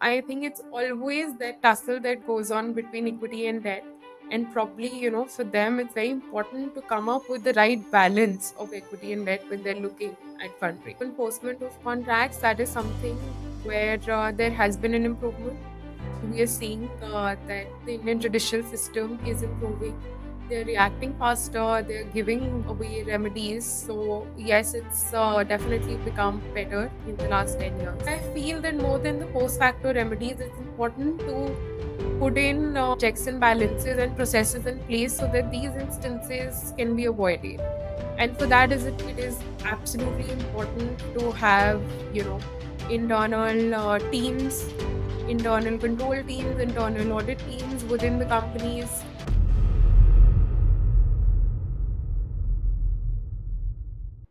I think it's always that tussle that goes on between equity and debt. And probably, for them, it's very important to come up with the right balance of equity and debt when they're looking at fundraising. Enforcement of contracts, that is something where there has been an improvement. We are seeing that the Indian judicial system is improving. They're reacting faster, they're giving away remedies. So, yes, it's definitely become better in the last 10 years. I feel that more than the post facto remedies, it's important to put in checks and balances and processes in place so that these instances can be avoided. And for that, it is absolutely important to have, internal teams, internal control teams, internal audit teams within the companies.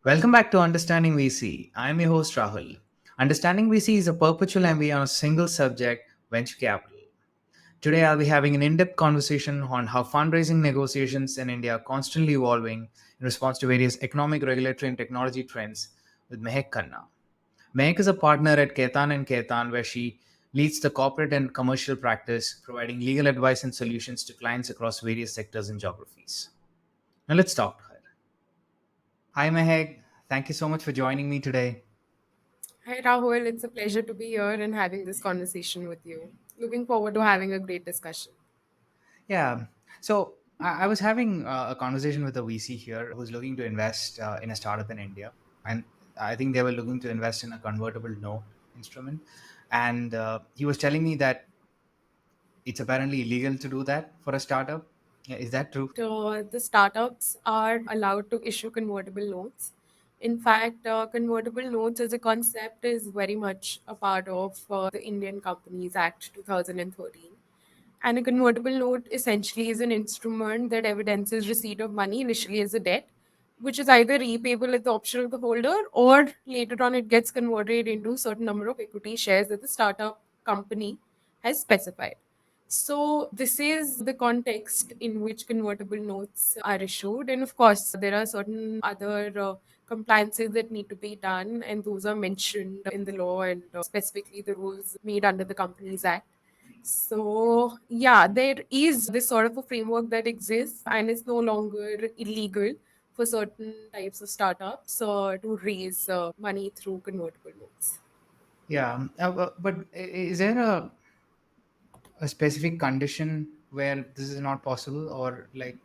Welcome back to Understanding VC. I'm your host Rahul. Understanding VC is a perpetual MBA on a single subject, venture capital. Today I'll be having an in-depth conversation on how fundraising negotiations in India are constantly evolving in response to various economic, regulatory, and technology trends with Mehak Khanna. Mehak is a partner at khaitan&khaitan where she leads the corporate and commercial practice, providing legal advice and solutions to clients across various sectors and geographies. Now let's talk to her. Hi Mehak, thank you so much for joining me today. Hi, Rahul. It's a pleasure to be here and having this conversation with you. Looking forward to having a great discussion. Yeah. So I was having a conversation with a VC here who's looking to invest in a startup in India, and I think they were looking to invest in a convertible note instrument. And he was telling me that it's apparently illegal to do that for a startup. Yeah, is that true? The startups are allowed to issue convertible notes. In fact, convertible notes as a concept is very much a part of the Indian Companies Act 2013. And a convertible note essentially is an instrument that evidences receipt of money initially as a debt, which is either repayable at the option of the holder or later on it gets converted into a certain number of equity shares that the startup company has specified. So, this is the context in which convertible notes are issued. And of course, there are certain other compliances that need to be done, and those are mentioned in the law and specifically the rules made under the Companies Act. So, yeah, there is this sort of a framework that exists, and it's no longer illegal for certain types of startups to raise money through convertible notes. Yeah. But is there a specific condition where this is not possible, or like?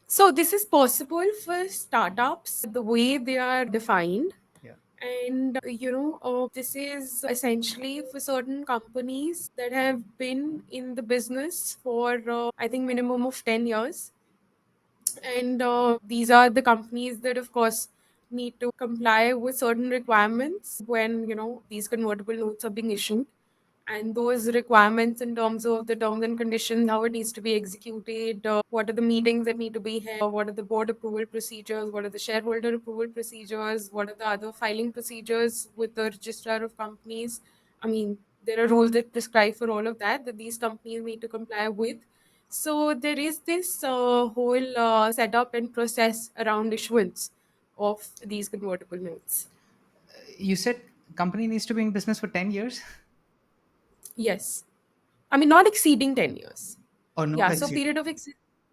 So, this is possible for startups the way they are defined. Yeah. And, this is essentially for certain companies that have been in the business for, I think, minimum of 10 years. And these are the companies that, of course, need to comply with certain requirements when, these convertible notes are being issued. And those requirements in terms of the terms and conditions, how it needs to be executed, what are the meetings that need to be held, what are the board approval procedures, what are the shareholder approval procedures, what are the other filing procedures with the registrar of companies. I mean, there are rules that prescribe for all of that that these companies need to comply with. So there is this whole setup and process around issuance of these convertible notes. You said company needs to be in business for 10 years? Yes. I mean, not exceeding 10 years. Or not Yeah, so exceed? period of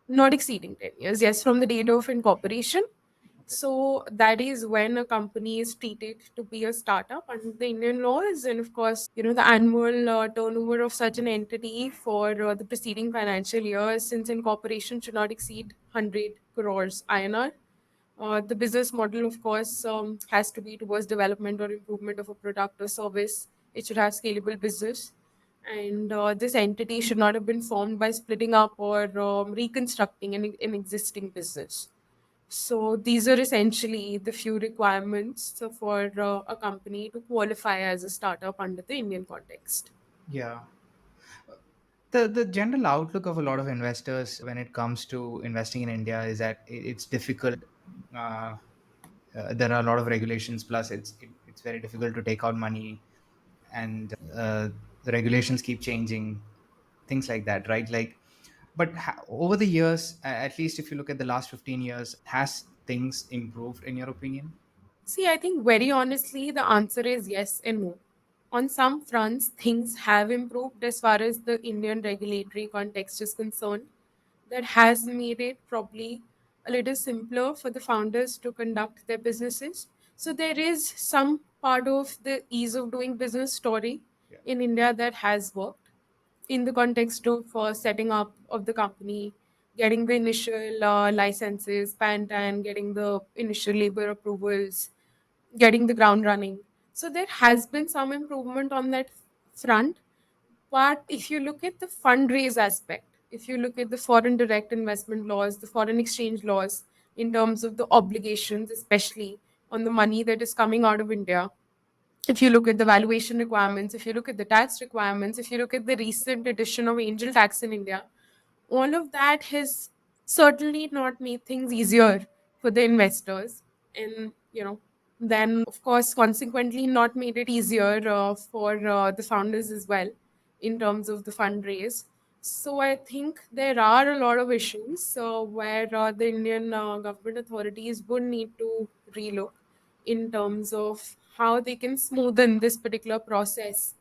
not exceeding 10 years. Yes, from the date of incorporation. Okay. So that is when a company is treated to be a startup under the Indian laws. And of course, the annual turnover of such an entity for the preceding financial year since incorporation should not exceed 100 crores INR. The business model, of course, has to be towards development or improvement of a product or service. It should have scalable business. And this entity should not have been formed by splitting up or reconstructing an existing business. So these are essentially the few requirements for a company to qualify as a startup under the Indian context. Yeah. The general outlook of a lot of investors when it comes to investing in India is that it's difficult. Uh, there are a lot of regulations. Plus, it's very difficult to take out money, and the regulations keep changing. Things like that, right? Like, but over the years, at least if you look at the last 15 years, has things improved in your opinion? See, I think very honestly, the answer is yes and no. On some fronts, things have improved as far as the Indian regulatory context is concerned. That has made it probably a little simpler for the founders to conduct their businesses. So there is some part of the ease of doing business story in India that has worked in the context of setting up of the company, getting the initial licenses, PAN, getting the initial labor approvals, getting the ground running. So there has been some improvement on that front. But if you look at the fundraise aspect, if you look at the foreign direct investment laws, the foreign exchange laws, in terms of the obligations, especially on the money that is coming out of India, if you look at the valuation requirements, if you look at the tax requirements, if you look at the recent addition of angel tax in India, all of that has certainly not made things easier for the investors. And, then of course, consequently, not made it easier for the founders as well in terms of the fundraise. So I think there are a lot of issues where the Indian government authorities would need to relook in terms of how they can smoothen this particular process,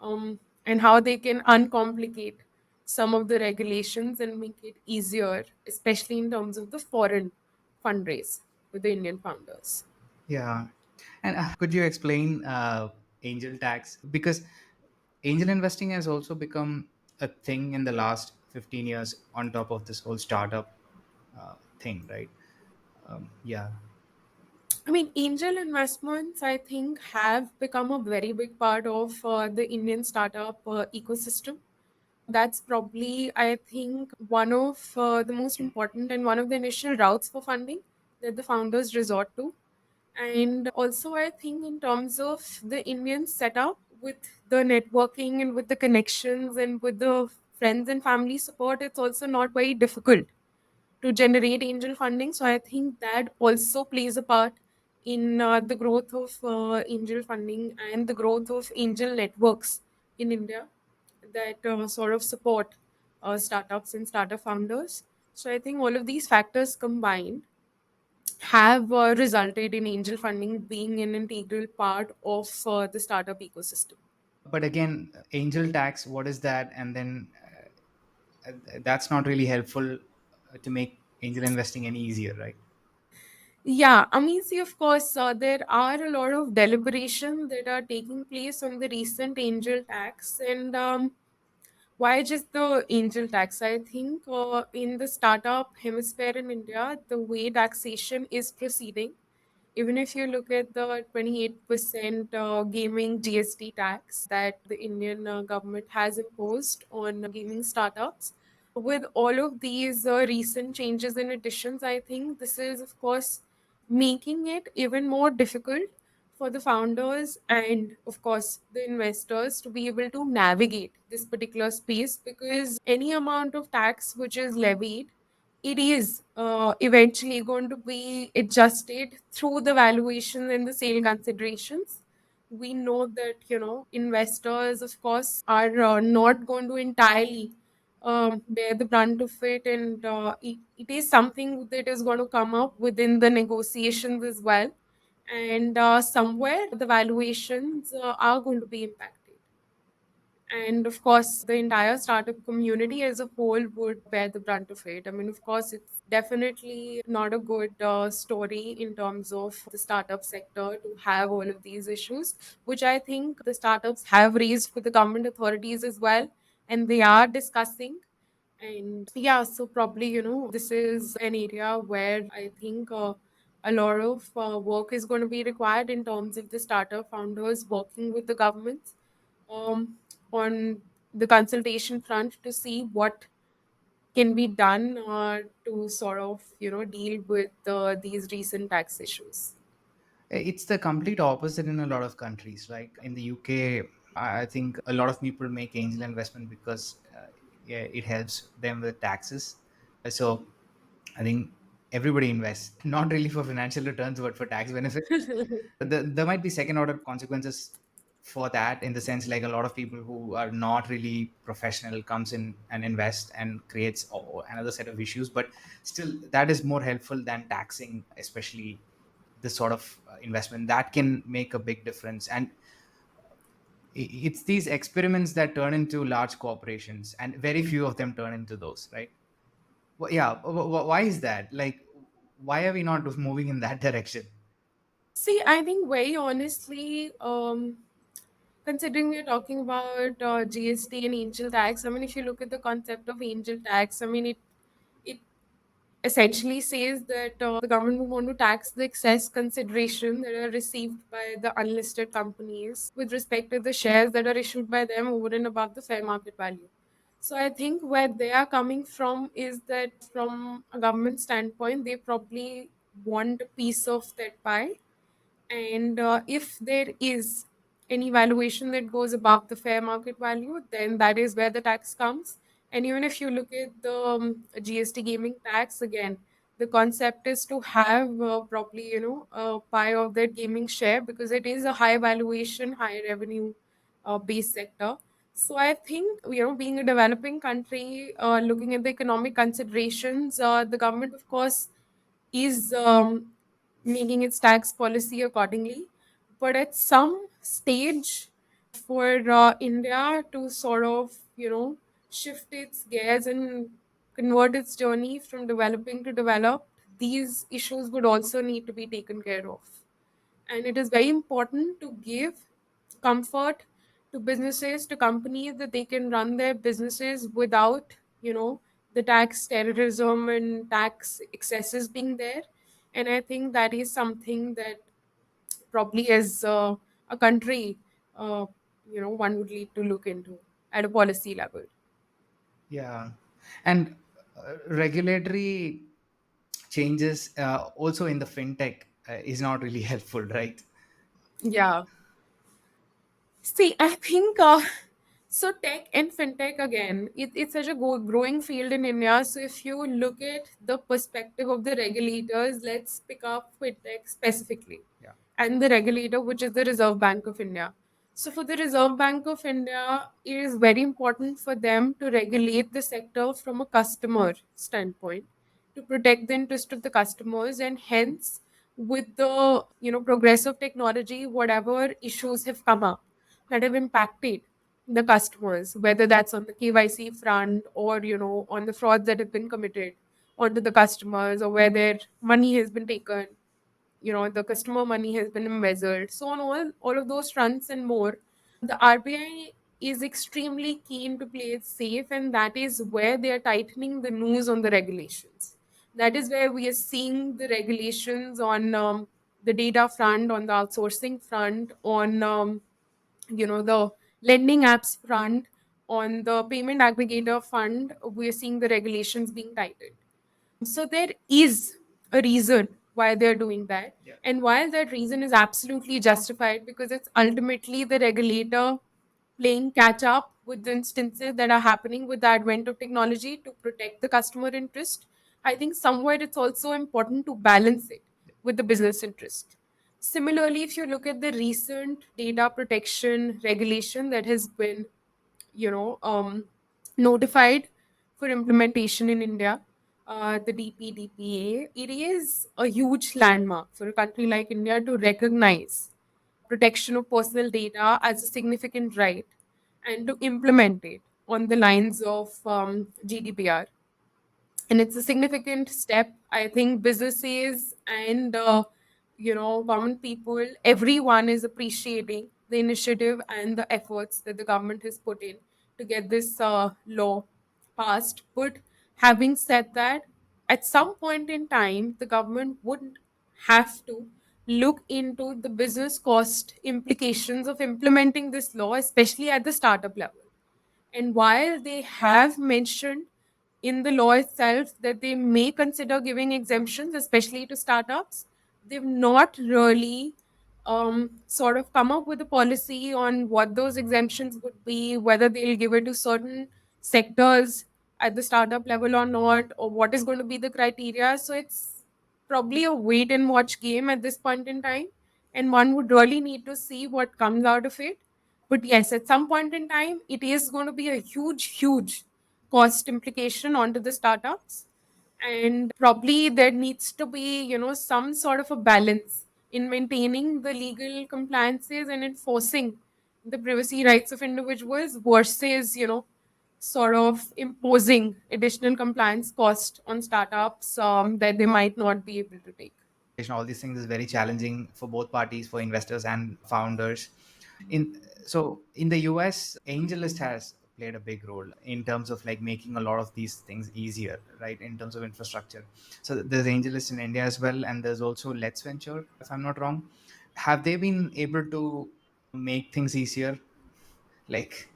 and how they can uncomplicate some of the regulations and make it easier, especially in terms of the foreign fundraise with the Indian founders. Yeah. And could you explain angel tax? Because angel investing has also become a thing in the last 15 years on top of this whole startup thing, right? Yeah. I mean, angel investments, I think, have become a very big part of the Indian startup ecosystem. That's probably, I think, one of the most important and one of the initial routes for funding that the founders resort to. And also, I think, in terms of the Indian setup with the networking and with the connections and with the friends and family support, it's also not very difficult to generate angel funding. So I think that also plays a part in the growth of angel funding and the growth of angel networks in India that sort of support startups and startup founders. So I think all of these factors combined have resulted in angel funding being an integral part of the startup ecosystem. But again, angel tax, what is that? And then that's not really helpful to make angel investing any easier, right? Yeah, I mean, see, of course, there are a lot of deliberation that are taking place on the recent angel tax. And why just the angel tax? I think in the startup hemisphere in India, the way taxation is proceeding, even if you look at the 28% gaming GST tax that the Indian government has imposed on gaming startups, with all of these recent changes and additions, I think this is, of course, making it even more difficult for the founders and, of course, the investors to be able to navigate this particular space, because any amount of tax which is levied, it is eventually going to be adjusted through the valuation and the sale considerations. We know that, investors, of course, are not going to entirely bear the brunt of it, and it is something that is going to come up within the negotiations as well. And somewhere the valuations are going to be impacted. And of course, the entire startup community as a whole would bear the brunt of it. I mean, of course, it's definitely not a good story in terms of the startup sector to have all of these issues, which I think the startups have raised with the government authorities as well. And they are discussing. And yeah, so probably, this is an area where I think a lot of work is going to be required in terms of the startup founders working with the governments um, on the consultation front to see what can be done to sort of, deal with these recent tax issues. It's the complete opposite in a lot of countries. Like in the UK, I think a lot of people make angel investment because yeah, it helps them with taxes. So I think everybody invests, not really for financial returns but for tax benefits. There might be second order consequences for that, in the sense like a lot of people who are not really professional comes in and invest and creates another set of issues. But still, that is more helpful than taxing, especially this sort of investment that can make a big difference. And It's these experiments that turn into large corporations, and very few of them turn into those, right? Well, yeah, why is that? Like, why are we not moving in that direction? See, I think very honestly, considering we're talking about GST and angel tax, I mean, if you look at the concept of angel tax, I mean, it essentially says that the government would want to tax the excess consideration that are received by the unlisted companies with respect to the shares that are issued by them over and above the fair market value. So I think where they are coming from is that from a government standpoint, they probably want a piece of that pie, and if there is any valuation that goes above the fair market value, then that is where the tax comes. And even if you look at the GST gaming tax again, the concept is to have probably, a pie of that gaming share, because it is a high valuation, high revenue based sector. So I think, being a developing country, looking at the economic considerations, the government, of course, is making its tax policy accordingly. But at some stage, for India to sort of, shift its gears and convert its journey from developing to developed, these issues would also need to be taken care of. And it is very important to give comfort to businesses, to companies, that they can run their businesses without, the tax terrorism and tax excesses being there. And I think that is something that probably as a country, uh, one would need to look into at a policy level. Yeah, and regulatory changes also in the fintech is not really helpful, right? Yeah. See, I think so. Tech and fintech again, it's such a growing field in India. So if you look at the perspective of the regulators, let's pick up fintech specifically, Yeah. and the regulator, which is the Reserve Bank of India. So for the Reserve Bank of India, it is very important for them to regulate the sector from a customer standpoint, to protect the interest of the customers, and hence, with the progress of technology, whatever issues have come up that have impacted the customers, whether that's on the KYC front, or on the frauds that have been committed onto the customers, or where their money has been taken, the customer money has been embezzled, so on all of those fronts and more, the RBI is extremely keen to play it safe, and that is where they are tightening the noose on the regulations. That is where we are seeing the regulations on the data front, on the outsourcing front, on the lending apps front, on the payment aggregator fund. We are seeing the regulations being tightened. So there is a reason why they're doing that. Yeah. And while that reason is absolutely justified, because it's ultimately the regulator playing catch up with the instances that are happening with the advent of technology to protect the customer interest, I think somewhere it's also important to balance it with the business interest. Similarly, if you look at the recent data protection regulation that has been, you know, um, notified for implementation in India, the DPDPA, it is a huge landmark for a country like India to recognize protection of personal data as a significant right and to implement it on the lines of GDPR. And it's a significant step. I think businesses and common people, everyone is appreciating the initiative and the efforts that the government has put in to get this law passed. But having said that, at some point in time, the government would have to look into the business cost implications of implementing this law, especially at the startup level. And while they have mentioned in the law itself that they may consider giving exemptions, especially to startups, they've not really sort of come up with a policy on what those exemptions would be, whether they'll give it to certain sectors at the startup level or not, or what is going to be the criteria. So it's probably a wait and watch game at this point in time. And one would really need to see what comes out of it. But yes, at some point in time, it is going to be a huge, huge cost implication onto the startups. And probably there needs to be, some sort of a balance in maintaining the legal compliances and enforcing the privacy rights of individuals versus, sort of imposing additional compliance cost on startups that they might not be able to take. All these things is very challenging for both parties, for investors and founders. In the US, AngelList has played a big role in terms of like making a lot of these things easier, right, in terms of infrastructure. So there's AngelList in India as well, and there's also Let's Venture, if I'm not wrong. Have they been able to make things easier, like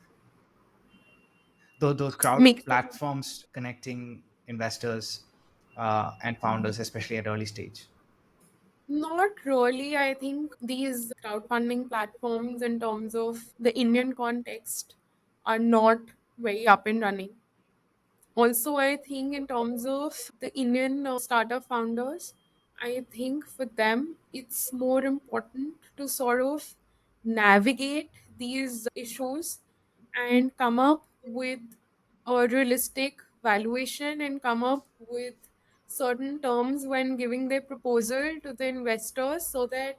those crowd Make platforms connecting investors and founders, especially at early stage? Not really. I think these crowdfunding platforms, in terms of the Indian context, are not very up and running. Also, I think in terms of the Indian startup founders, I think for them it's more important to sort of navigate these issues and come up with a realistic valuation and come up with certain terms when giving their proposal to the investors, so that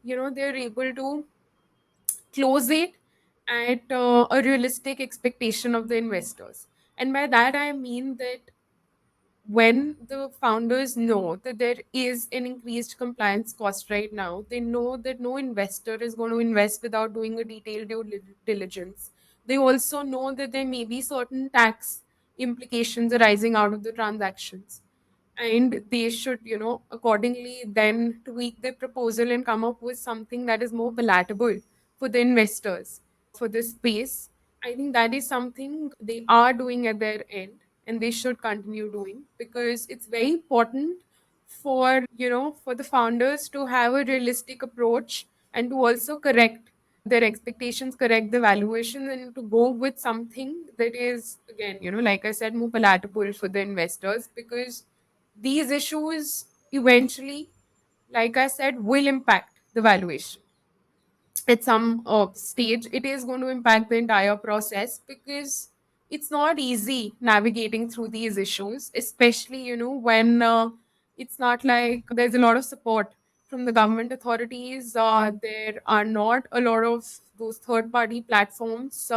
they're able to close it at a realistic expectation of the investors. And by that I mean that when the founders know that there is an increased compliance cost right now, they know that no investor is going to invest without doing a detailed diligence. They also know that there may be certain tax implications arising out of the transactions, and they should, accordingly then tweak their proposal and come up with something that is more palatable for the investors for this space. I think that is something they are doing at their end, and they should continue doing, because it's very important for, for the founders to have a realistic approach and to also correct their expectations, correct the valuation, and to go with something that is, again, like I said, more palatable for the investors, because these issues eventually, like I said, will impact the valuation at some stage. It is going to impact the entire process, because it's not easy navigating through these issues, especially when it's not like there's a lot of support from the government authorities. There are not a lot of those third party platforms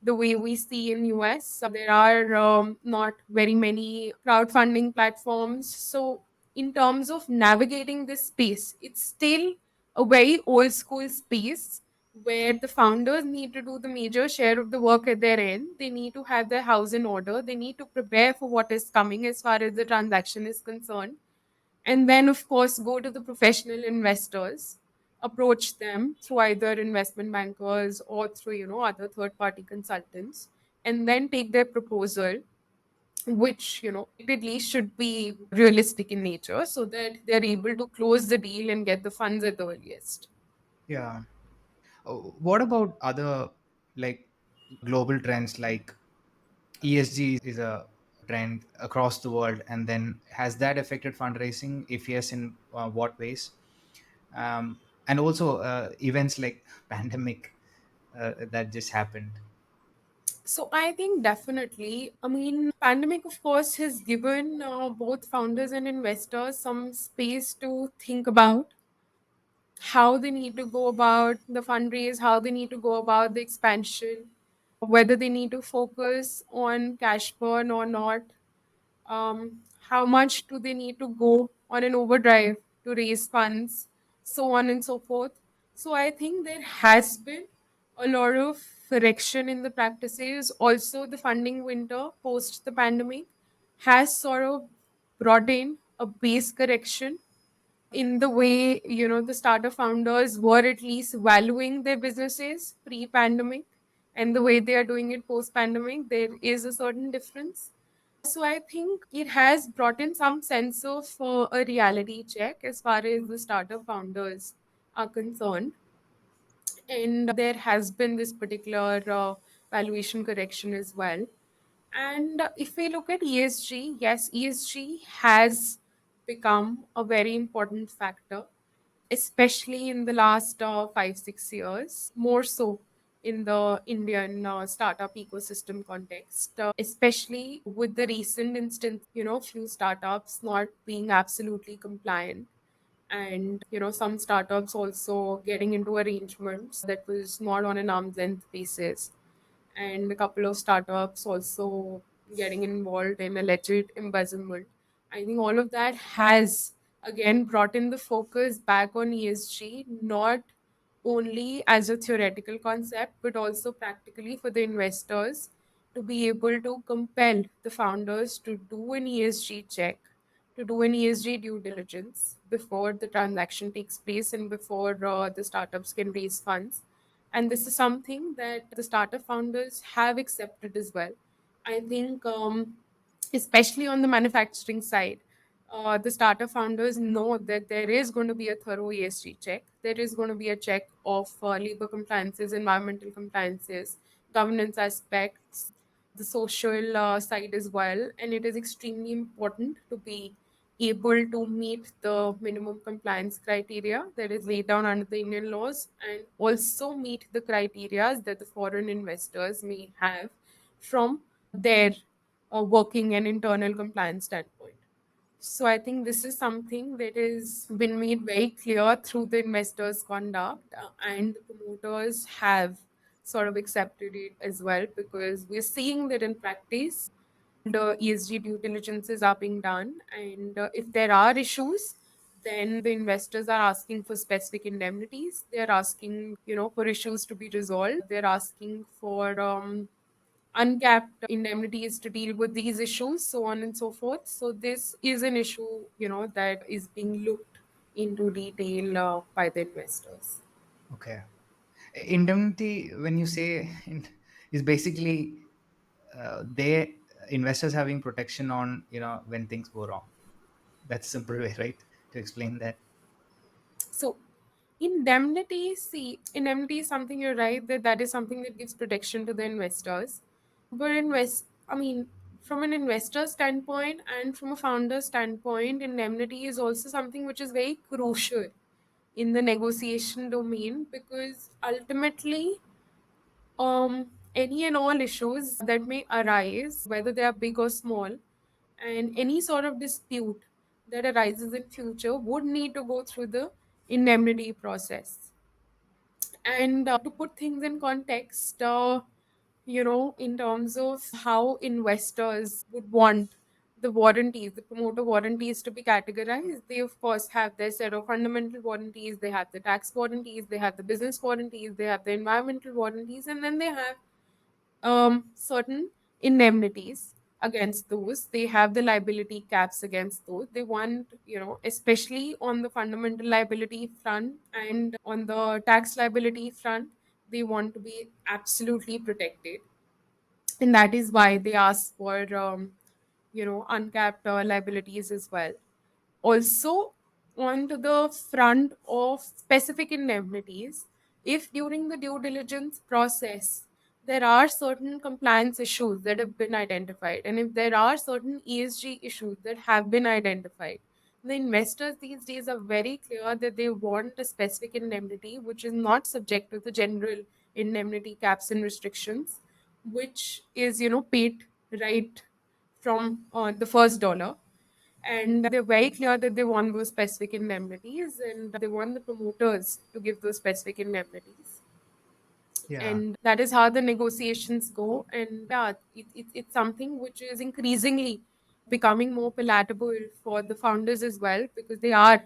the way we see in US. There are not very many crowdfunding platforms. So in terms of navigating this space, it's still a very old school space where the founders need to do the major share of the work at their end. They need to have their house in order. They need to prepare for what is coming as far as the transaction is concerned. And then, of course, go to the professional investors, approach them through either investment bankers or through, other third party consultants, and then take their proposal, which at least should be realistic in nature, so that they're able to close the deal and get the funds at the earliest. Yeah. What about other, like, global trends, like ESG is a trend across the world, and then has that affected fundraising? If yes, in what ways? And also events like pandemic that just happened. So I think definitely, I mean, pandemic of course has given both founders and investors some space to think about how they need to go about the fundraise, how they need to go about the expansion, whether they need to focus on cash burn or not, how much do they need to go on an overdrive to raise funds, so on and so forth. So I think there has been a lot of correction in the practices. Also, the funding winter post the pandemic has sort of brought in a base correction in the way the startup founders were at least valuing their businesses pre-pandemic, and the way they are doing it post-pandemic, there is a certain difference. So I think it has brought in some sense of a reality check as far as the startup founders are concerned. And there has been this particular valuation correction as well. And if we look at ESG, yes, ESG has become a very important factor, especially in the last 5 6 years, more so in the Indian startup ecosystem context, especially with the recent instance, few startups not being absolutely compliant. And some startups also getting into arrangements that was not on an arm's length basis, and a couple of startups also getting involved in alleged embezzlement. I think all of that has again brought in the focus back on ESG, not only as a theoretical concept, but also practically for the investors to be able to compel the founders to do an ESG check, to do an ESG due diligence before the transaction takes place and before the startups can raise funds. And this is something that the startup founders have accepted as well. I think, especially on the manufacturing side, the startup founders know that there is going to be a thorough ESG check. There is going to be a check of labor compliances, environmental compliances, governance aspects, the social side as well. And it is extremely important to be able to meet the minimum compliance criteria that is laid down under the Indian laws, and also meet the criteria that the foreign investors may have from their working and internal compliance standpoint. So I think this is something that has been made very clear through the investors' conduct, and the promoters have sort of accepted it as well, because we're seeing that in practice the ESG due diligences are being done, and if there are issues, then the investors are asking for specific indemnities. They're asking, for issues to be resolved. They're asking for uncapped indemnities to deal with these issues, so on and so forth. So this is an issue, that is being looked into detail by the investors. Okay. Indemnity, when you say, is basically they investors having protection on, when things go wrong. That's a simple way, right, to explain that. So indemnity, see, indemnity is something, you're right, that is something that gives protection to the investors. But I mean, from an investor standpoint and from a founder standpoint, indemnity is also something which is very crucial in the negotiation domain, because ultimately, any and all issues that may arise, whether they are big or small, and any sort of dispute that arises in future would need to go through the indemnity process. And to put things in context, in terms of how investors would want the warranties, the promoter warranties to be categorized, they of course have their set of fundamental warranties, they have the tax warranties, they have the business warranties, they have the environmental warranties, and then they have certain indemnities against those. They have the liability caps against those. They want, especially on the fundamental liability front and on the tax liability front, they want to be absolutely protected. And that is why they ask for, uncapped liabilities as well. Also, on to the front of specific indemnities, if during the due diligence process there are certain compliance issues that have been identified, and if there are certain ESG issues that have been identified, the investors these days are very clear that they want a specific indemnity which is not subject to the general indemnity caps and restrictions, which is, paid right from the first dollar. And they're very clear that they want those specific indemnities, and they want the promoters to give those specific indemnities. Yeah. And that is how the negotiations go. And yeah, it's something which is increasingly becoming more palatable for the founders as well, because they are,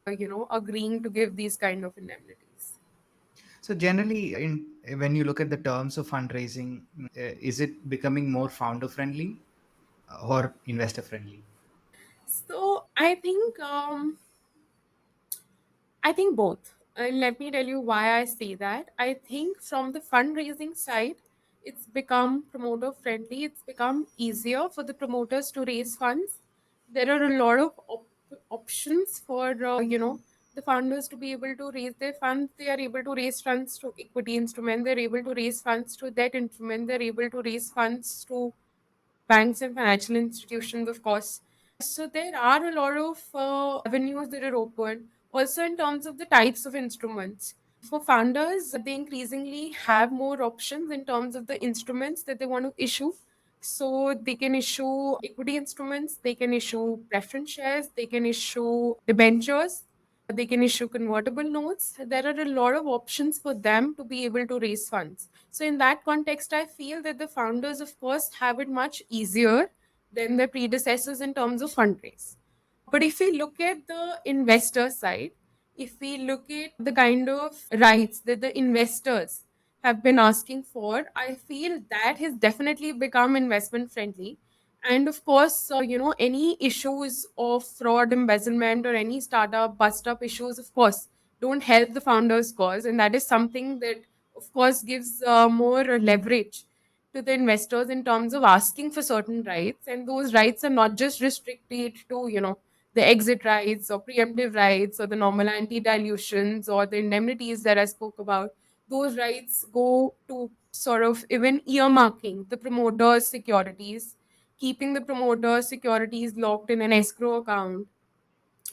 agreeing to give these kind of indemnities. So generally, when you look at the terms of fundraising, is it becoming more founder friendly or investor friendly? So I think both. And let me tell you why I say that. I think from the fundraising side, it's become promoter friendly. It's become easier for the promoters to raise funds. There are a lot of options for, the founders to be able to raise their funds. They are able to raise funds through equity instrument. They're able to raise funds through debt instrument. They're able to raise funds through banks and financial institutions, of course. So there are a lot of avenues that are open. Also, in terms of the types of instruments, for founders, they increasingly have more options in terms of the instruments that they want to issue. So they can issue equity instruments, they can issue preference shares, they can issue debentures, They can issue convertible notes. There are a lot of options for them to be able to raise funds. So, in that context, I feel that the founders, of course, have it much easier than their predecessors in terms of fundraise. But if we look at the investor side, if we look at the kind of rights that the investors have been asking for, I feel that has definitely become investment friendly. And of course, any issues of fraud, embezzlement, or any startup bust up issues, of course, don't help the founders' cause. And that is something that, of course, gives more leverage to the investors in terms of asking for certain rights. And those rights are not just restricted to, the exit rights or preemptive rights or the normal anti dilutions or the indemnities that I spoke about. Those rights go to sort of even earmarking the promoter's securities, keeping the promoter's securities locked in an escrow account,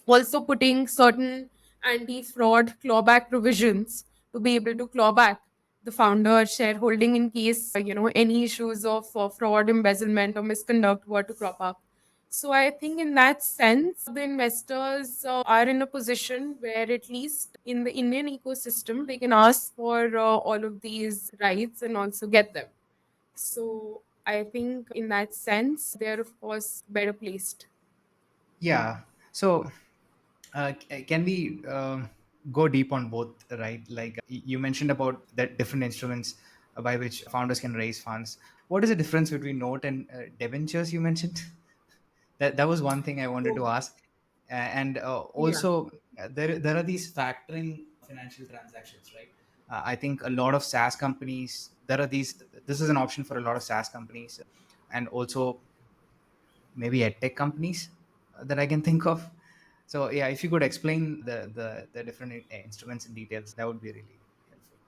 also putting certain anti-fraud clawback provisions to be able to claw back the founder shareholding in case any issues of fraud, embezzlement, or misconduct were to crop up. So I think in that sense the investors are in a position where, at least in the Indian ecosystem, they can ask for all of these rights and also get them. So I think in that sense they're of course better placed. Yeah. So, can we go deep on both, right? Like you mentioned about the different instruments by which founders can raise funds. What is the difference between note and debentures? You mentioned that was one thing I wanted to ask. And Yeah. also, there are these factoring financial transactions, right? I think a lot of SaaS companies, there are these. This is an option for a lot of SaaS companies, and also maybe edtech companies that I can think of. So yeah, if you could explain the different instruments in details, that would be really helpful.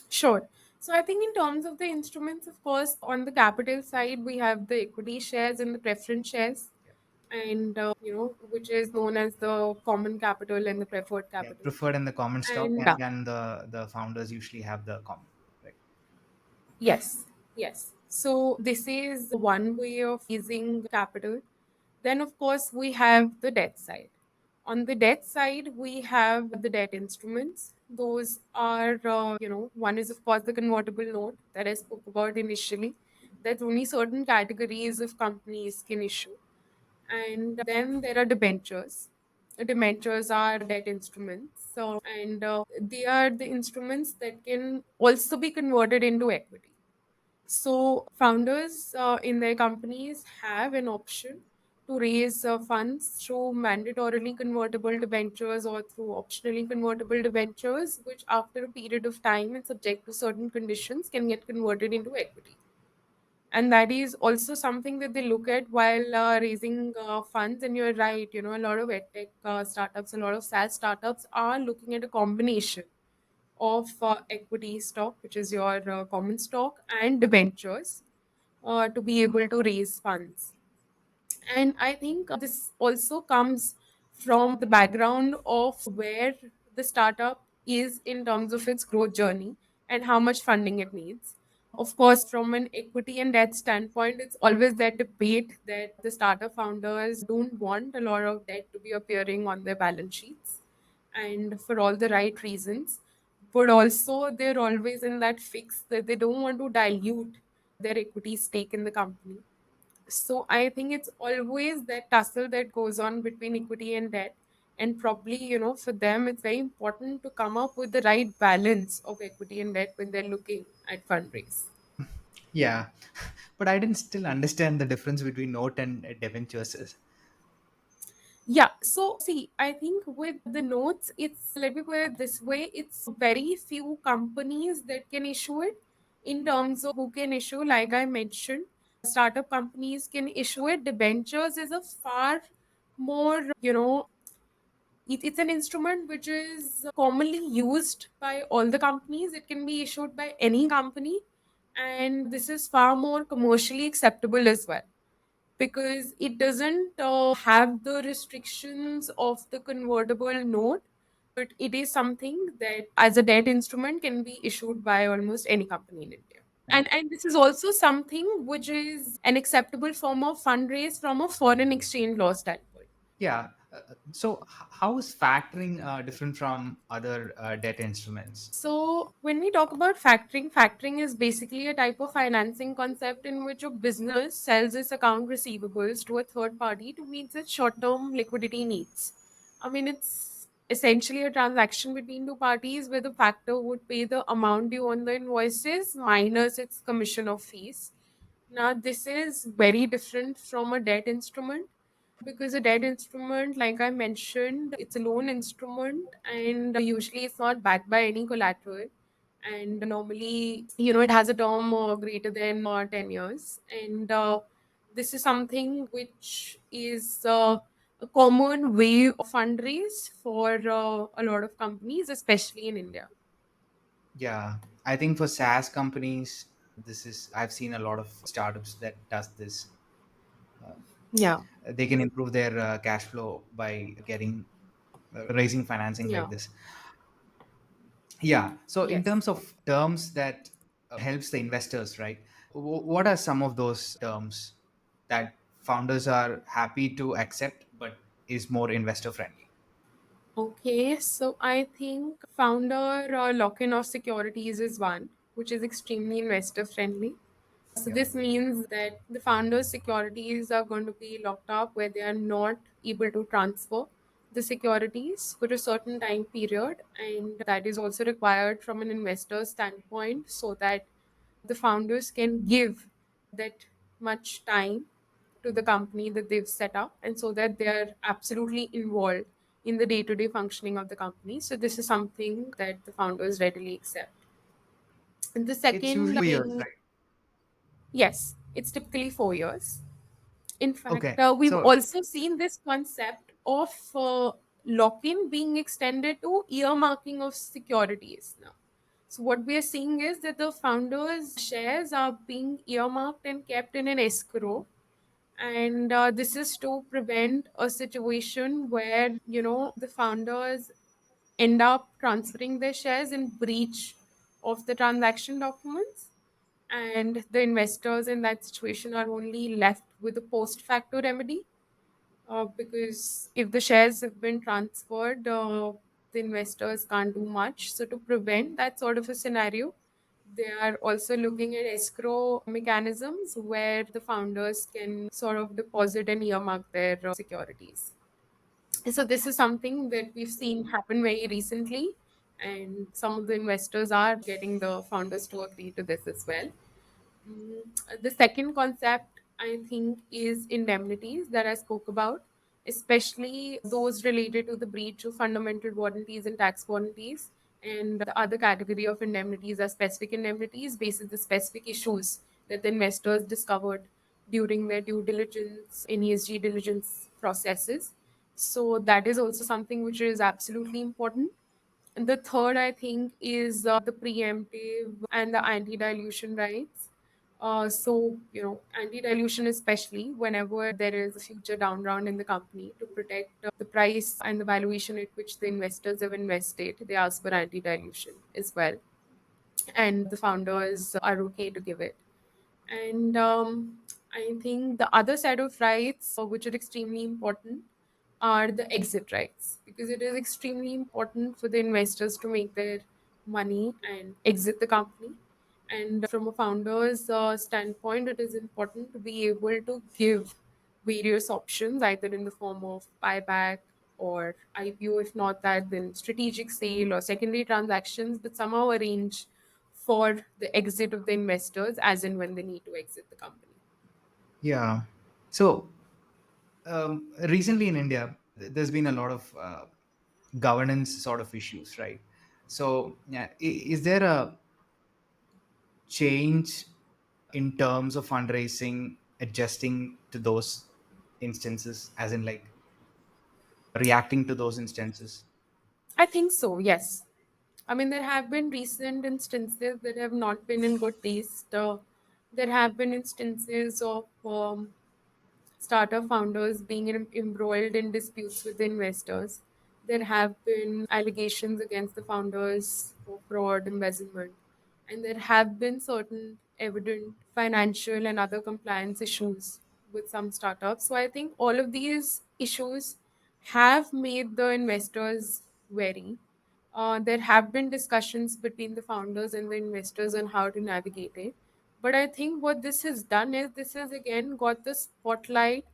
Sure. So I think in terms of the instruments, of course, on the capital side, we have the equity shares and the preference shares, Yeah, and which is known as the common capital and the preferred yeah, capital. preferred and the common stock, And and the founders usually have the common, right? yes, yes. So this is one way of raising capital. Then, of course, we have the debt side. On the debt side, we have the debt instruments. Those are, one is, of course, the convertible note that I spoke about initially, that only certain categories of companies can issue. And then there are debentures. Debentures are debt instruments. And they are the instruments that can also be converted into equity. So, founders in their companies have an option to raise funds through mandatorily convertible debentures or through optionally convertible debentures, which, after a period of time and subject to certain conditions, can get converted into equity. And that is also something that they look at while raising funds. And you're right, a lot of edtech startups, a lot of SaaS startups are looking at a combination of equity stock, which is your common stock, and debentures to be able to raise funds. And I think this also comes from the background of where the startup is in terms of its growth journey and how much funding it needs. Of course, from an equity and debt standpoint, it's always that debate that the startup founders don't want a lot of debt to be appearing on their balance sheets, and for all the right reasons. But also, they're always in that fix that they don't want to dilute their equity stake in the company. So I think it's always that tussle that goes on between equity and debt. And probably, for them, it's very important to come up with the right balance of equity and debt when they're looking at fundraise. Yeah, but I didn't still understand the difference between note and debentures. Yeah, so see, I think with the notes, let me put it this way, it's very few companies that can issue it. In terms of who can issue, like I mentioned, startup companies can issue it. Debentures is a far more, it's an instrument which is commonly used by all the companies. It can be issued by any company, and this is far more commercially acceptable as well, because it doesn't have the restrictions of the convertible note, but it is something that, as a debt instrument, can be issued by almost any company in India. And this is also something which is an acceptable form of fundraise from a foreign exchange law standpoint. Yeah. How is factoring different from other debt instruments? So, when we talk about factoring, factoring is basically a type of financing concept in which a business sells its account receivables to a third party to meet its short term liquidity needs. I mean, it's essentially a transaction between two parties where the factor would pay the amount due on the invoices minus its commission of fees. Now, this is very different from a debt instrument because a debt instrument, like I mentioned, it's a loan instrument and usually it's not backed by any collateral. And normally, it has a term greater than 10 years. And this is something which is a common way of fundraise for a lot of companies, especially in India. Yeah, I think for SaaS companies, I've seen a lot of startups that does this. Yeah. They can improve their cash flow by getting raising financing Yeah. like this. Yeah. So in Yes. terms of terms that helps the investors, right? What are some of those terms that founders are happy to accept, but is more investor friendly? Okay, so I think founder lock-in of securities is one, which is extremely investor friendly. So Yeah. this means that the founder's securities are going to be locked up where they are not able to transfer the securities for a certain time period, and that is also required from an investor standpoint so that the founders can give that much time to the company that they've set up and so that they are absolutely involved in the day-to-day functioning of the company. So this is something that the founders readily accept. And the It's second usually 2 years, thing, right? yes, it's typically 4 years. In fact, Okay. we've So also seen this concept of lock-in being extended to earmarking of securities now. So what we are seeing is that the founders' shares are being earmarked and kept in an escrow, and this is to prevent a situation where the founders end up transferring their shares in breach of the transaction documents, and the investors in that situation are only left with a post facto remedy, because if the shares have been transferred, the investors can't do much. So, to prevent that sort of a scenario, they are also looking at escrow mechanisms where the founders can sort of deposit and earmark their securities. So, this is something that we've seen happen very recently, and some of the investors are getting the founders to agree to this as well. The second concept I think is indemnities that I spoke about, especially those related to the breach of fundamental warranties and tax warranties. And the other category of indemnities are specific indemnities based on the specific issues that the investors discovered during their due diligence in ESG diligence processes. So that is also something which is absolutely important. And the third, I think, is the preemptive and the anti dilution rights. Anti dilution, especially whenever there is a future down round in the company to protect the price and the valuation at which the investors have invested, they ask for anti dilution as well. And the founders are okay to give it. And I think the other set of rights, which are extremely important, are the exit rights because it is extremely important for the investors to make their money and exit the company. And from a founder's standpoint, it is important to be able to give various options, either in the form of buyback or IPO, if not that, then strategic sale or secondary transactions, but somehow arrange for the exit of the investors as and when they need to exit the company. yeah. So recently in India, there's been a lot of governance sort of issues, right? So yeah, is there a change in terms of fundraising adjusting to those instances, as in like reacting to those instances? I think so, yes. I mean, there have been recent instances that have not been in good taste. There have been instances of startup founders being embroiled in disputes with the investors. There have been allegations against the founders for fraud, embezzlement, and there have been certain evident financial and other compliance issues with some startups. So I think all of these issues have made the investors wary. There have been discussions between the founders and the investors on how to navigate it. But I think what this has done is this has again got the spotlight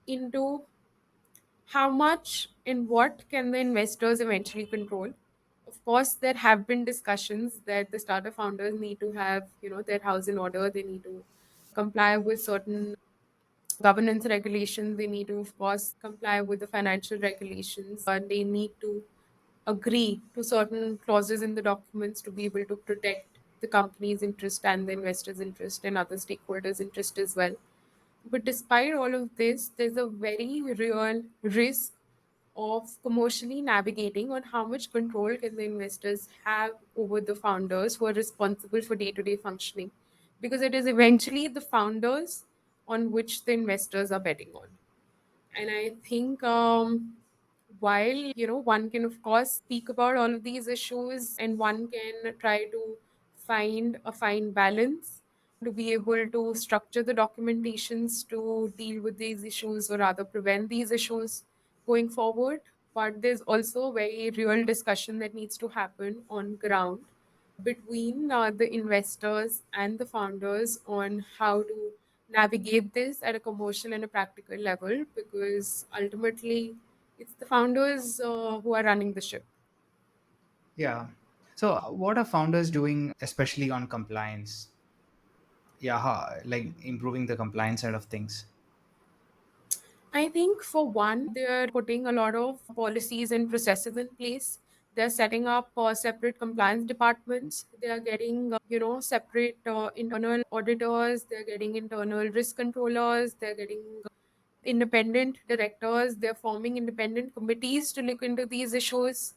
into how much and what can the investors eventually control. Of course, there have been discussions that the startup founders need to have, their house in order. They need to comply with certain governance regulations. They need to, of course, comply with the financial regulations. They need to agree to certain clauses in the documents to be able to protect the company's interest and the investors' interest and other stakeholders' interest as well. But despite all of this, there's a very real risk of commercially navigating on how much control can the investors have over the founders who are responsible for day-to-day functioning, because it is eventually the founders on which the investors are betting on. And I think while one can of course speak about all of these issues and one can try to find a fine balance to be able to structure the documentations to deal with these issues or rather prevent these issues going forward, but there's also a very real discussion that needs to happen on ground between the investors and the founders on how to navigate this at a commercial and a practical level, because ultimately it's the founders who are running the ship. Yeah. So, what are founders doing, especially on compliance? Yeah, like improving the compliance side of things. I think for one, they're putting a lot of policies and processes in place. They're setting up separate compliance departments. They are getting, separate internal auditors. They're getting internal risk controllers. They're getting independent directors. They're forming independent committees to look into these issues.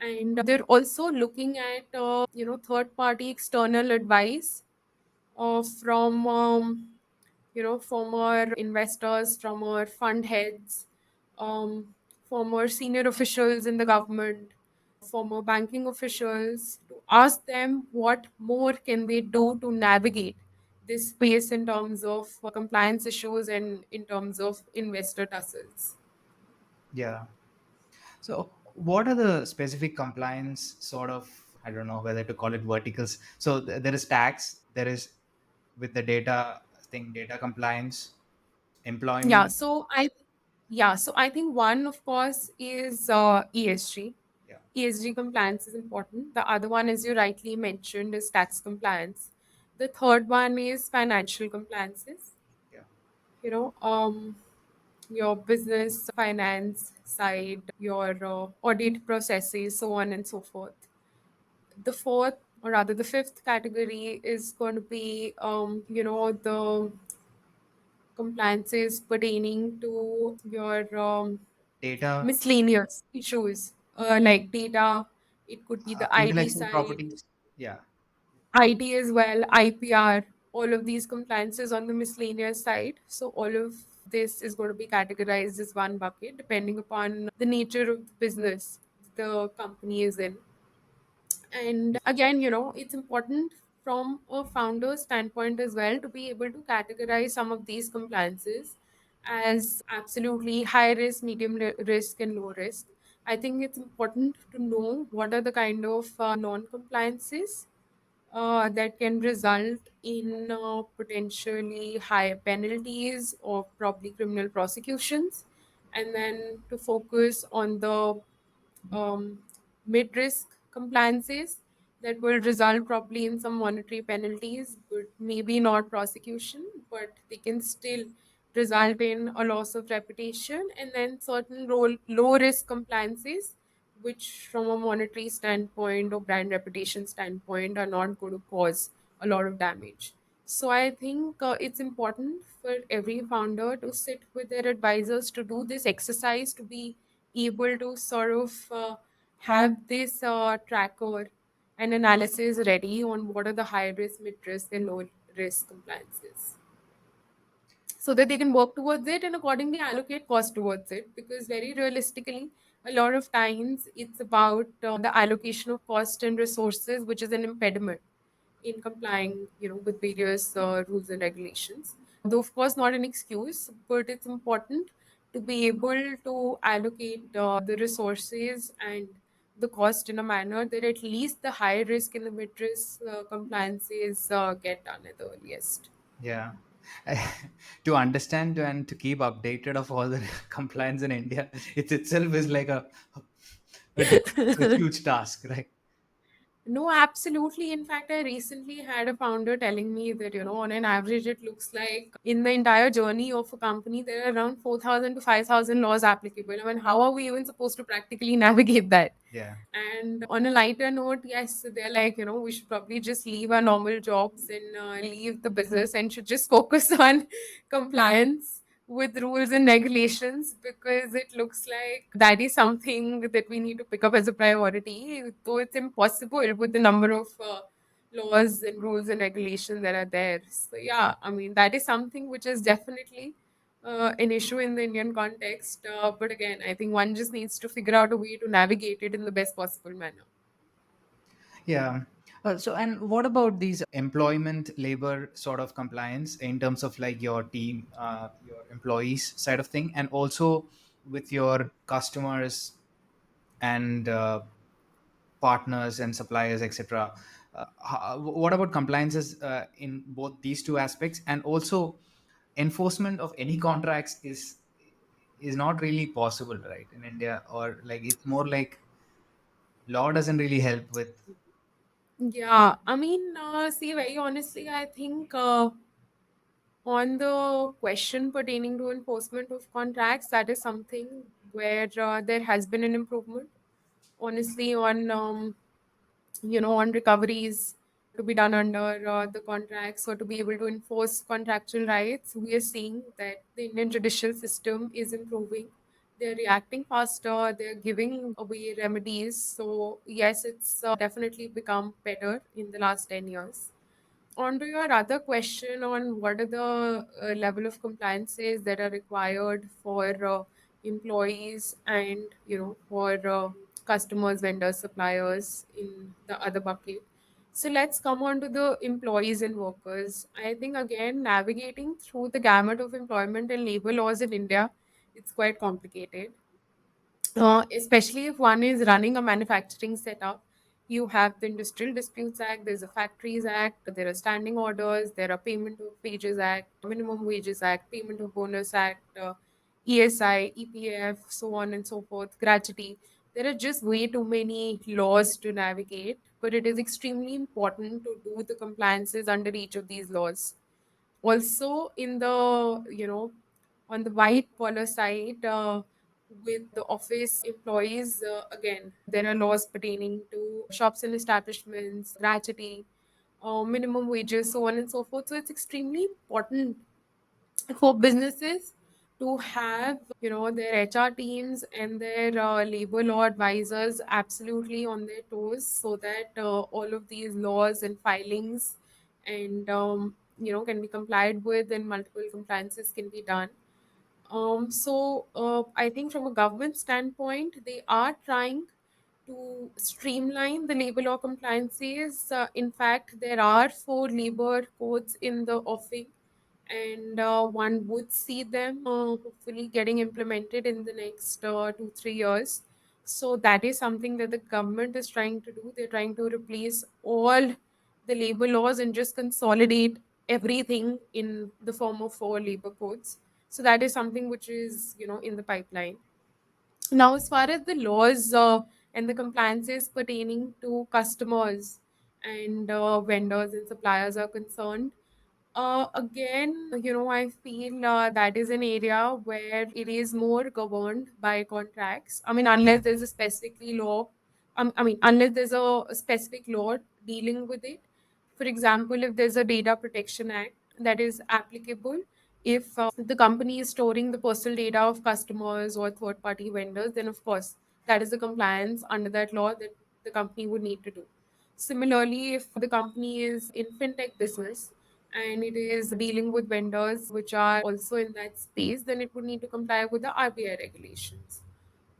And they're also looking at, third party external advice from former investors, from our fund heads, um, former senior officials in the government, former banking officials, to ask them what more can they do to navigate this space in terms of compliance issues and in terms of investor tussles. Yeah. So, what are the specific compliance sort of, I don't know whether to call it verticals. So, there is tax, there is with the data thing, data compliance, Yeah, employment. so I think one, of course, is ESG. Yeah. ESG compliance is important. The other one, as you rightly mentioned, is tax compliance. The third one is financial compliances. Yeah. Your business finance side, your audit processes, so on and so forth. The fourth, or rather the fifth category is going to be, the compliances pertaining to your Data, miscellaneous issues, like data. It could be the IT intellectual side, properties. Yeah. IT as well, IPR, all of these compliances on the miscellaneous side. So all of this is going to be categorized as one bucket depending upon the nature of the business the company is in. And again, it's important from a founder standpoint as well to be able to categorize some of these compliances as absolutely high risk, medium risk, and low risk. I think it's important to know what are the kind of non compliances that can result in potentially higher penalties or probably criminal prosecutions, and then to focus on the mid risk compliances that will result probably in some monetary penalties, but maybe not prosecution, but they can still result in a loss of reputation, and then certain low risk compliances which from a monetary standpoint or brand reputation standpoint are not going to cause a lot of damage. So I think it's important for every founder to sit with their advisors to do this exercise, to be able to sort of have this tracker and analysis ready on what are the high risk, mid risk, and low risk compliances, so that they can work towards it and accordingly allocate cost towards it. Because very realistically, a lot of times it's about the allocation of cost and resources, which is an impediment in complying, with various rules and regulations. Though of course not an excuse, but it's important to be able to allocate the resources and the cost in a manner that at least the high risk and the mid risk compliances get done at the earliest. Yeah. To understand and to keep updated of all the compliance in India, it itself is like it's a huge task, right? No, absolutely. In fact, I recently had a founder telling me that, on an average, it looks like in the entire journey of a company, there are around 4,000 to 5,000 laws applicable. I mean, how are we even supposed to practically navigate that? Yeah. And on a lighter note, yes, they're like, we should probably just leave our normal jobs and leave the business and should just focus on compliance with rules and regulations, because it looks like that is something that we need to pick up as a priority, though it's impossible with the number of laws and rules and regulations that are there. So, yeah, I mean, that is something which is definitely an issue in the Indian context. But again, I think one just needs to figure out a way to navigate it in the best possible manner. Yeah. So, and what about these employment labor sort of compliance in terms of like your team, your employees side of thing, and also with your customers and partners and suppliers, etc. What about compliances in both these two aspects, and also enforcement of any contracts is not really possible, right, in India, or like it's more like law doesn't really help with. Yeah, I mean, see, very honestly, I think on the question pertaining to enforcement of contracts, that is something where there has been an improvement. Honestly, on recoveries to be done under the contracts or to be able to enforce contractual rights, we are seeing that the Indian judicial system is improving. They're reacting faster, they're giving away remedies. So, yes, it's definitely become better in the last 10 years. On to your other question on what are the level of compliances that are required for employees and for customers, vendors, suppliers in the other bucket. So let's come on to the employees and workers. I think again navigating through the gamut of employment and labor laws in India, it's quite complicated, especially if one is running a manufacturing setup. You have the Industrial Disputes Act, there's a Factories Act, there are standing orders, there are Payment of Wages Act, Minimum Wages Act, Payment of Bonus Act, ESI, EPF, so on and so forth, gratuity. There are just way too many laws to navigate, but it is extremely important to do the compliances under each of these laws. Also in the on the white collar side, with the office employees, again there are laws pertaining to shops and establishments, gratuity, minimum wages, so on and so forth. So it's extremely important for businesses to have their HR teams and their labor law advisors absolutely on their toes, so that all of these laws and filings and can be complied with and multiple compliances can be done. I think from a government standpoint, they are trying to streamline the labor law compliances. In fact, there are four labor codes in the offing, and one would see them hopefully getting implemented in the next 2 3 years. So that is something that the government is trying to do. They're trying to replace all the labor laws and just consolidate everything in the form of four labor codes. So that is something which is in the pipeline. Now, as far as the laws and the compliances pertaining to customers and vendors and suppliers are concerned, again, I feel that is an area where it is more governed by contracts. I mean, unless there's a specifically law, unless there's a specific law dealing with it. For example, if there's a Data Protection Act that is applicable, if the company is storing the personal data of customers or third party vendors, then of course that is the compliance under that law that the company would need to do. Similarly, if the company is in fintech business and it is dealing with vendors which are also in that space, then it would need to comply with the RBI regulations.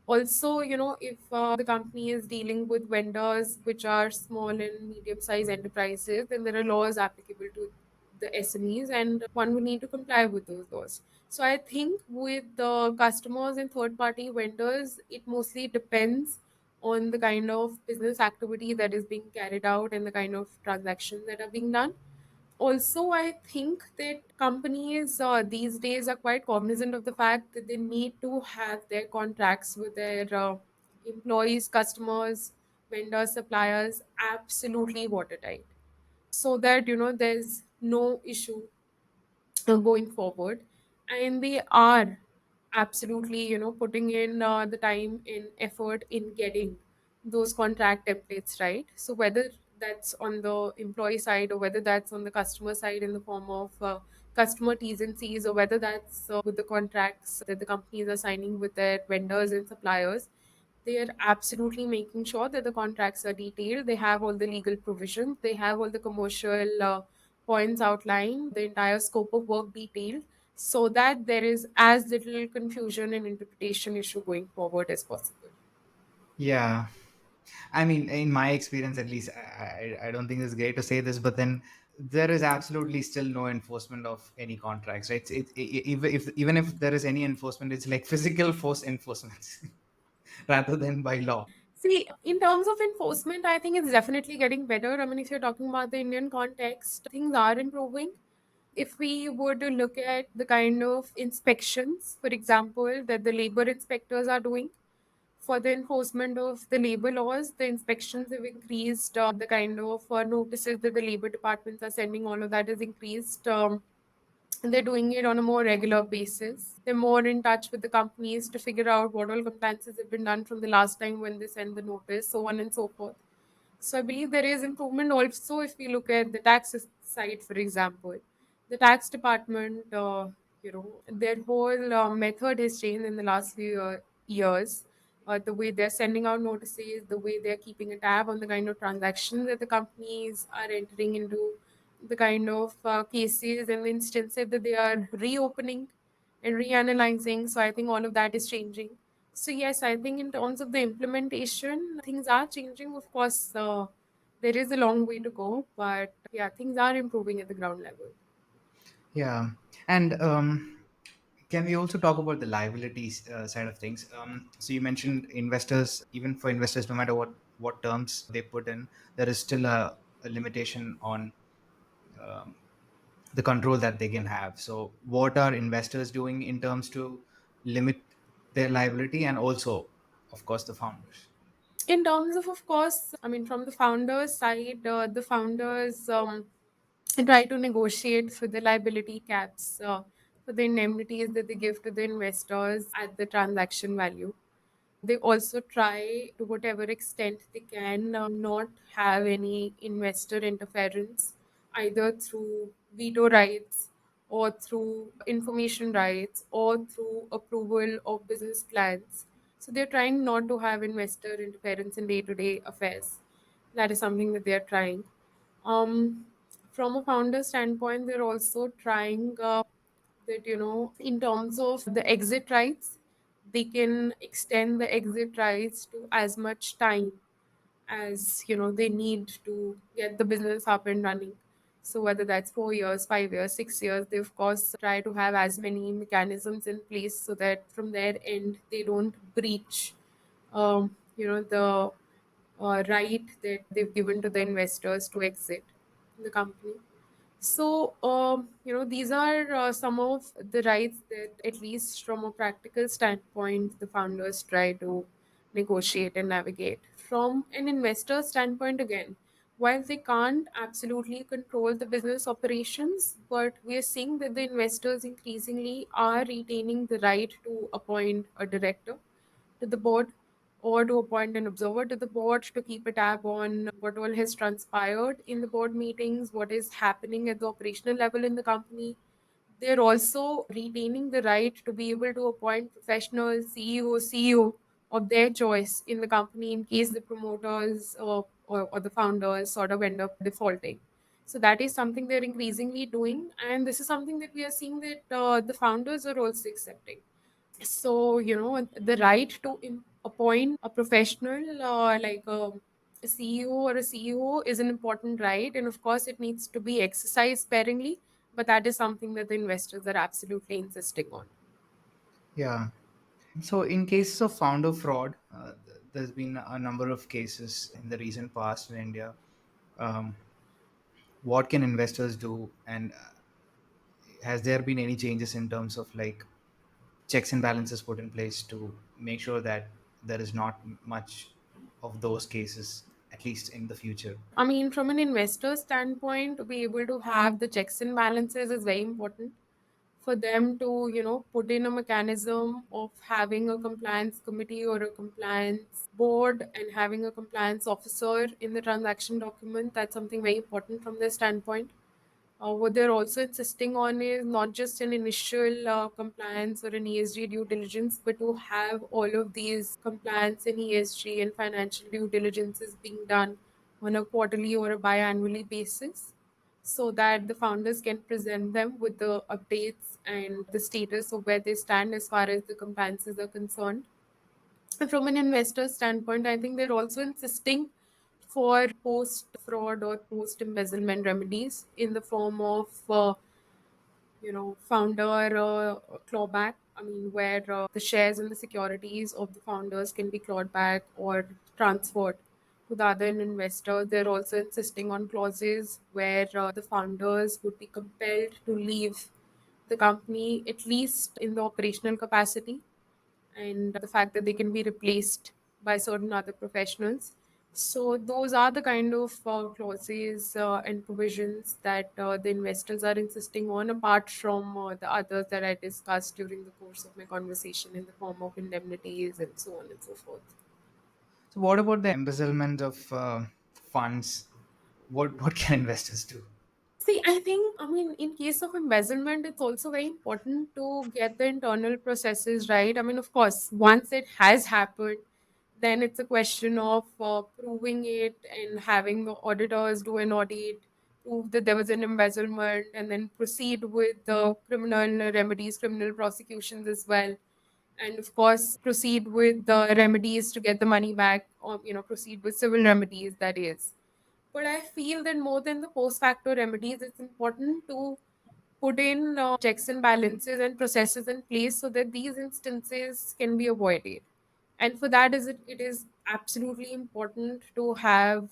Also, if the company is dealing with vendors which are small and medium sized enterprises, then there are laws applicable to the SMEs, and one will need to comply with those laws. So I think with the customers and third party vendors, it mostly depends on the kind of business activity that is being carried out and the kind of transactions that are being done. Also, I think that companies these days are quite cognizant of the fact that they need to have their contracts with their employees, customers, vendors, suppliers absolutely watertight, so that there's no issue going forward. And they are absolutely putting in the time and effort in getting those contract templates right. So whether that's on the employee side or whether that's on the customer side in the form of customer T's and C's, or whether that's with the contracts that the companies are signing with their vendors and suppliers, they are absolutely making sure that the contracts are detailed. They have all the legal provisions. They have all the commercial points outlined, the entire scope of work detailed, so that there is as little confusion and interpretation issue going forward as possible. Yeah. I mean, in my experience, at least, I don't think it's great to say this, but then there is absolutely still no enforcement of any contracts, right? Even if there is any enforcement, it's like physical force enforcement rather than by law. See, in terms of enforcement, I think it's definitely getting better. I mean, if you're talking about the Indian context, things are improving. If we were to look at the kind of inspections, for example, that the labor inspectors are doing for the enforcement of the labor laws, the inspections have increased. The kind of notices that the labor departments are sending, all of that has increased. They're doing it on a more regular basis. They're more in touch with the companies to figure out what all compliances have been done from the last time when they send the notice, so on and so forth. So I believe there is improvement also if we look at the tax side, for example. The tax department, their whole method has changed in the last few years. The way they're sending out notices, the way they're keeping a tab on the kind of transactions that the companies are entering into, the kind of cases and instances that they are reopening and reanalyzing. So I think all of that is changing. So yes, I think in terms of the implementation, things are changing. Of course, there is a long way to go, but yeah, things are improving at the ground level. Yeah. And can we also talk about the liabilities side of things? So you mentioned investors, even for investors, no matter what terms they put in, there is still a limitation on um, the control that they can have. So what are investors doing in terms to limit their liability, and also, of course, the founders? In terms of course, I mean, from the founders' side, the founders try to negotiate for the liability caps, for the indemnities that they give to the investors at the transaction value. They also try to whatever extent they can not have any investor interference, either through veto rights or through information rights or through approval of business plans. So they're trying not to have investor interference in day-to-day affairs. That is something that they're trying. Um, from a founder standpoint, they're also trying that in terms of the exit rights, they can extend the exit rights to as much time as they need to get the business up and running. So whether that's 4 years, 5 years, 6 years, they of course try to have as many mechanisms in place so that from their end they don't breach the right that they've given to the investors to exit the company. So, these are some of the rights that, at least from a practical standpoint, the founders try to negotiate and navigate. From an investor standpoint, again, while they can't absolutely control the business operations, but we are seeing that the investors increasingly are retaining the right to appoint a director to the board or to appoint an observer to the board to keep a tab on what all has transpired in the board meetings, what is happening at the operational level in the company. They're also retaining the right to be able to appoint professional CEO of their choice in the company in case the promoters or the founders sort of end up defaulting. So that is something they're increasingly doing, and this is something that we are seeing that the founders are also accepting. So the right to appoint a professional like a CEO or a CEO is an important right, and of course it needs to be exercised sparingly. but that is something that the investors are absolutely insisting on. Yeah. So, in cases of founder fraud, there's been a number of cases in the recent past in India. Um, what can investors do, and has there been any changes in terms of like checks and balances put in place to make sure that there is not much of those cases, at least in the future? I mean, from an investor standpoint, to be able to have the checks and balances is very important for them to, put in a mechanism of having a compliance committee or a compliance board and having a compliance officer in the transaction document. That's something very important from their standpoint. What they're also insisting on is not just an initial compliance or an ESG due diligence, but to have all of these compliance and ESG and financial due diligences being done on a quarterly or a biannually basis so that the founders can present them with the updates and the status of where they stand as far as the compliances are concerned. And from an investor standpoint, I think they're also insisting for post fraud or post embezzlement remedies in the form of founder clawback. I mean, where the shares and the securities of the founders can be clawed back or transferred to the other investor. They're also insisting on clauses where the founders would be compelled to leave the company at least in the operational capacity, and the fact that they can be replaced by certain other professionals. So those are the kind of clauses and provisions that the investors are insisting on, apart from the others that I discussed during the course of my conversation in the form of indemnities and so on and so forth. So, what about the embezzlement of funds? What can investors do? See, I think, I mean, in case of embezzlement, it's also very important to get the internal processes right. I mean, of course, once it has happened, then it's a question of proving it and having the auditors do an audit, prove that there was an embezzlement, and then proceed with the criminal remedies, criminal prosecutions as well. And of course, proceed with the remedies to get the money back, or, proceed with civil remedies, that is. But I feel that more than the post facto remedies, it's important to put in checks and balances and processes in place so that these instances can be avoided. And for that, it is absolutely important to have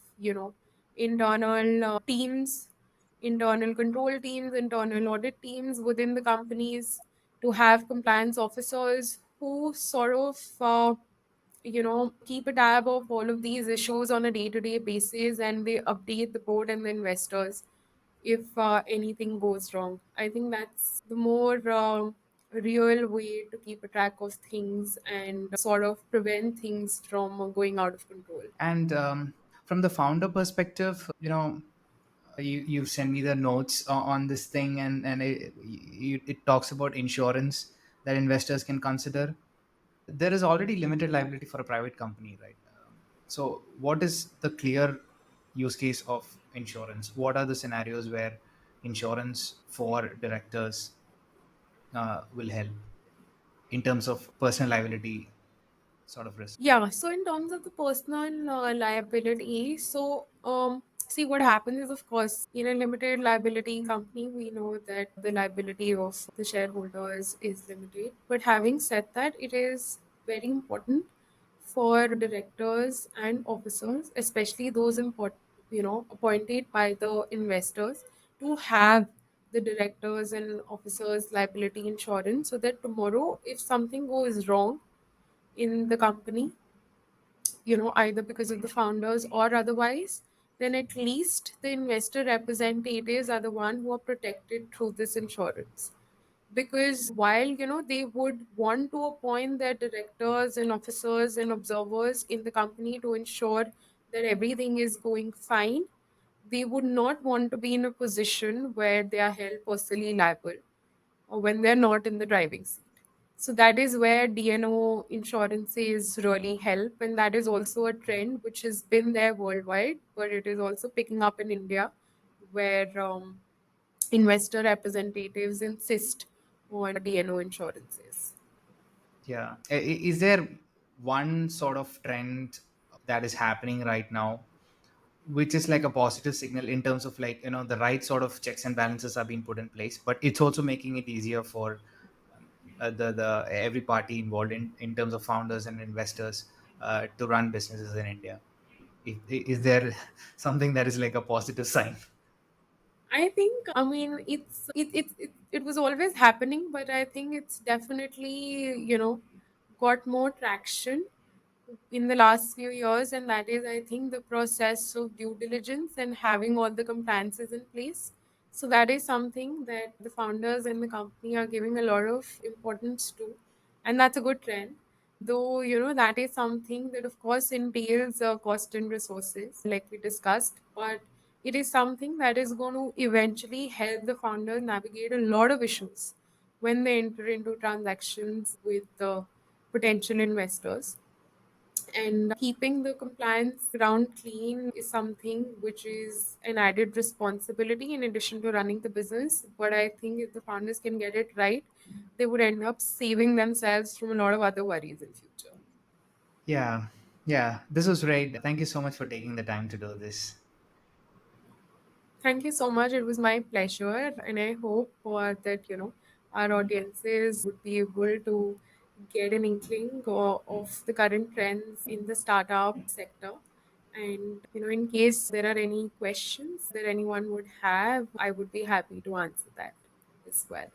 internal teams, internal control teams, internal audit teams within the companies, to have compliance officers who sort of keep a tab of all of these issues on a day-to-day basis, and they update the board and the investors if anything goes wrong. I think that's the more real way to keep a track of things and sort of prevent things from going out of control. And from the founder perspective, you send me the notes on this thing, and it talks about insurance that investors can consider. There is already limited liability for a private company, right? So, what is the clear use case of insurance? What are the scenarios where insurance for directors will help in terms of personal liability sort of risk? Yeah, so in terms of the personal liability, so see what happens is, of course, in a limited liability company, we know that the liability of the shareholders is limited. But having said that, it is very important for directors and officers, especially those appointed by the investors, to have the directors and officers liability insurance, so that tomorrow, if something goes wrong in the company, either because of the founders or otherwise, then at least the investor representatives are the one who are protected through this insurance. Because while, they would want to appoint their directors and officers and observers in the company to ensure that everything is going fine, they would not want to be in a position where they are held personally liable or when they're not in the driving seat. So that is where DNO insurances really help, and that is also a trend which has been there worldwide, but it is also picking up in India, where investor representatives insist on DNO insurances. Yeah. Is there one sort of trend that is happening right now which is like a positive signal in terms of like the right sort of checks and balances are being put in place, but it's also making it easier for the every party involved in terms of founders and investors to run businesses in India. Is there something that is like a positive sign? I think, I mean, it was always happening, but I think it's definitely, got more traction in the last few years, and that is, I think, the process of due diligence and having all the compliances in place. So that is something that the founders and the company are giving a lot of importance to, and that's a good trend. Though, that is something that, of course, entails cost and resources, like we discussed, but it is something that is going to eventually help the founders navigate a lot of issues when they enter into transactions with the potential investors. And keeping the compliance ground clean is something which is an added responsibility in addition to running the business. But I think if the founders can get it right, they would end up saving themselves from a lot of other worries in future. Yeah, yeah, this was great. Thank you so much for taking the time to do this. Thank you so much. It was my pleasure, and I hope that our audiences would be able to get an inkling of the current trends in the startup sector. And in case there are any questions that anyone would have, I would be happy to answer that as well.